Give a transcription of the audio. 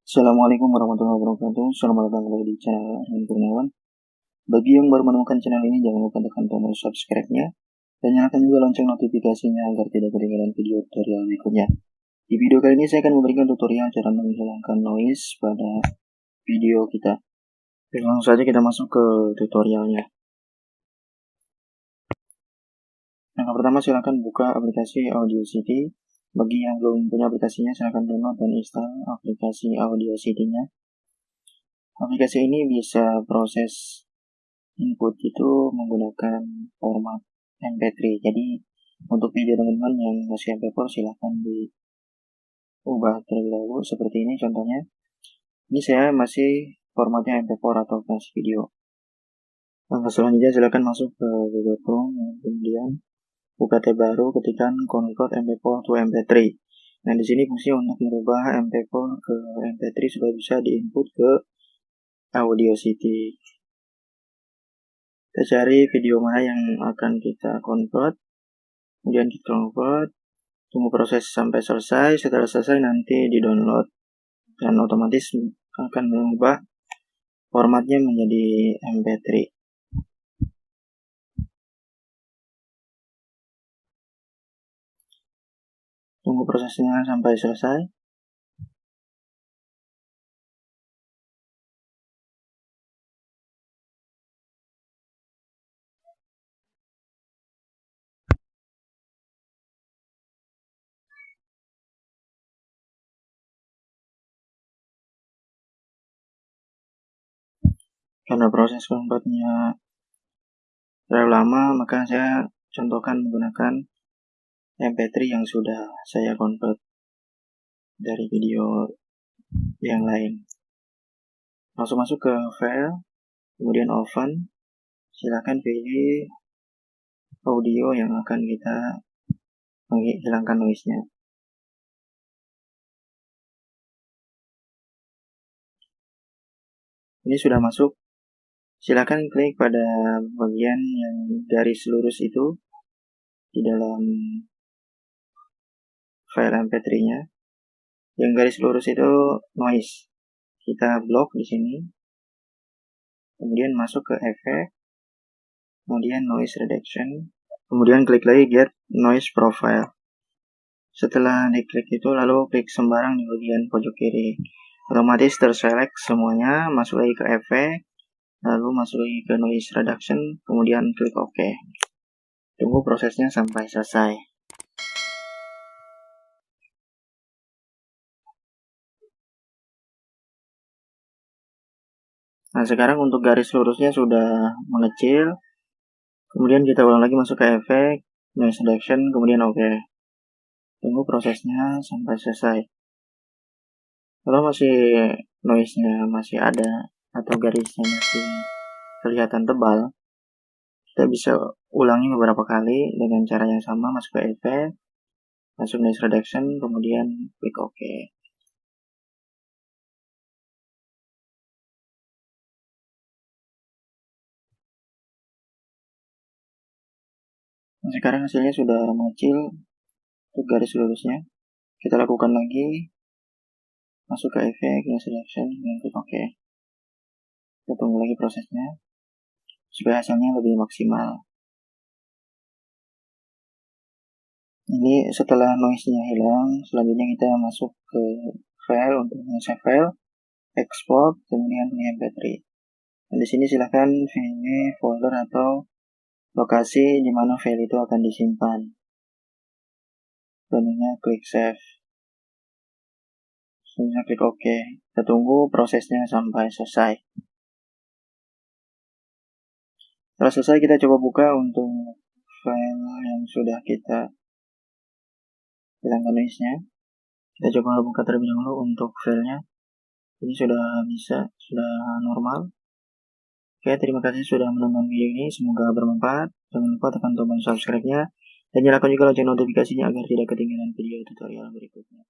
Assalamualaikum warahmatullahi wabarakatuh. Selamat datang kembali di channel Aryan Kurniawan. Bagi yang baru menemukan channel ini, jangan lupa tekan tombol subscribe-nya dan nyalakan juga lonceng notifikasinya agar tidak ketinggalan video tutorial berikutnya. Di video kali ini saya akan memberikan tutorial cara menghilangkan noise pada video kita. Langsung saja kita masuk ke tutorialnya. Yang pertama, silakan buka aplikasi Audacity. Bagi yang belum punya aplikasinya, silakan download dan install aplikasi Audacity-nya. Aplikasi ini bisa proses input itu menggunakan format MP3. Jadi untuk video teman-teman yang masih MP4 silahkan diubah terlebih dahulu seperti ini contohnya. Ini saya masih formatnya MP4 atau flash video. Langkah selanjutnya silahkan masuk ke Google Chrome, kemudian buka tab baru, ketikkan convert MP4 to MP3. Nah, di sini fungsi untuk merubah MP4 ke MP3 supaya bisa diinput ke Audacity. Kita cari video mana yang akan kita convert, kemudian kita convert, tunggu proses sampai selesai. Setelah selesai nanti di download dan otomatis akan mengubah formatnya menjadi MP3. Tunggu prosesnya sampai selesai. Karena proses convertnya terlalu lama, maka saya contohkan menggunakan MP3 yang sudah saya convert dari video yang lain. Langsung masuk ke file, kemudian open. Silakan pilih audio yang akan kita menghilangkan noise-nya. Ini sudah masuk. Silakan klik pada bagian yang garis lurus itu di dalam file MP3-nya. Yang garis lurus itu noise. Kita blok di sini. Kemudian masuk ke efek. Kemudian noise reduction. Kemudian klik lagi get noise profile. Setelah diklik itu lalu klik sembarang di bagian pojok kiri. Otomatis terselect semuanya, masuk lagi ke efek, lalu masuk lagi ke noise reduction, kemudian klik OK. Tunggu prosesnya sampai selesai. Nah, sekarang untuk garis lurusnya sudah mengecil. Kemudian kita ulang lagi masuk ke efek, noise reduction, kemudian OK. Tunggu prosesnya sampai selesai. Kalau masih noise-nya masih ada atau garisnya masih kelihatan tebal, kita bisa ulangi beberapa kali dengan cara yang sama. Masuk ke efek, masuk noise reduction, kemudian klik OK. Nah, sekarang hasilnya sudah mengecil untuk garis lurusnya. Kita lakukan lagi, masuk ke efek, noise reduction, dan klik OK. Kita tunggu lagi prosesnya supaya hasilnya lebih maksimal. Ini setelah noise-nya hilang, selanjutnya kita masuk ke file untuk save file, export, kemudian MP3. Dan di sini silahkan pilih folder atau lokasi di mana file itu akan disimpan. Selanjutnya klik save. Selanjutnya klik OK. Kita tunggu prosesnya sampai selesai. Setelah selesai kita coba buka untuk file yang sudah kita hilangkan noise-nya. Kita coba buka terlebih dahulu untuk filenya. Ini sudah bisa, sudah normal. Oke, terima kasih sudah menonton video ini. Semoga bermanfaat. Jangan lupa tekan tombol subscribe-nya dan nyalakan juga lonceng notifikasinya agar tidak ketinggalan video tutorial berikutnya.